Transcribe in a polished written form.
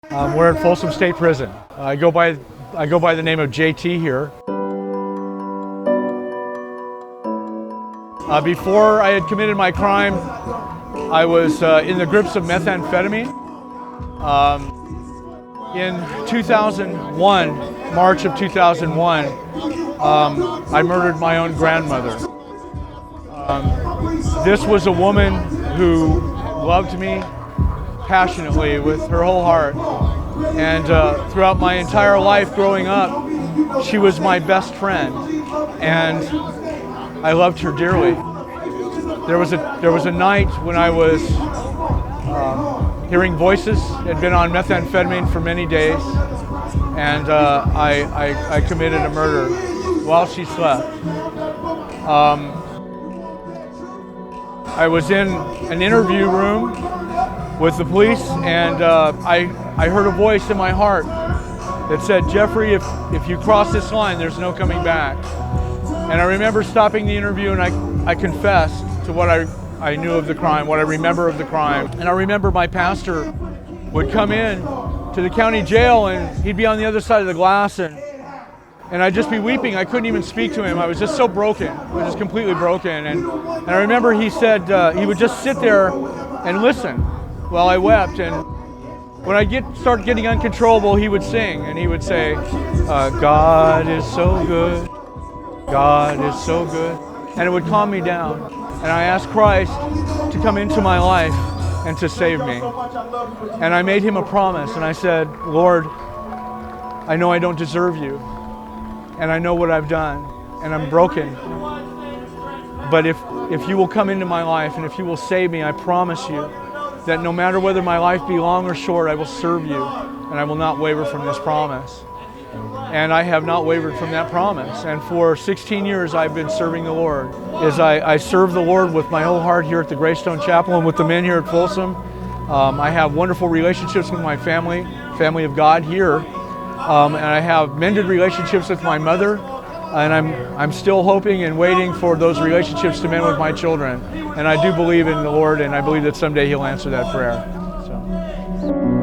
We're at Folsom State Prison. I go by the name of JT here. Before I had committed my crime, I was in the grips of methamphetamine. In 2001, March of 2001, I murdered my own grandmother. This was a woman who loved me passionately with her whole heart, and throughout my entire life growing up, she was my best friend, and I loved her dearly. There was a night when I was hearing voices. Had been on methamphetamine for many days, and I committed a murder while she slept. I was in an interview room with the police, and I heard a voice in my heart that said, "Jeffrey, if you cross this line, there's no coming back." And I remember stopping the interview, and I confessed to what I knew of the crime, what I remember of the crime. And I remember my pastor would come in to the county jail, and he'd be on the other side of the glass, and I'd just be weeping. I couldn't even speak to him. I was just so broken. I was just completely broken. And I remember he said he would just sit there and listen while I wept. And when I start getting uncontrollable, he would sing, and he would say, "God is so good. God is so good." And it would calm me down. And I asked Christ to come into my life and to save me. And I made him a promise, and I said, "Lord, I know I don't deserve you, and I know what I've done, and I'm broken. But if you will come into my life, and if you will save me, I promise you that no matter whether my life be long or short, I will serve you, and I will not waver from this promise." And I have not wavered from that promise. And for 16 years, I've been serving the Lord. As I serve the Lord with my whole heart here at the Greystone Chapel and with the men here at Folsom. I have wonderful relationships with my family of God here. And I have mended relationships with my mother. And I'm still hoping and waiting for those relationships to mend with my children. And I do believe in the Lord, and I believe that someday He'll answer that prayer. So.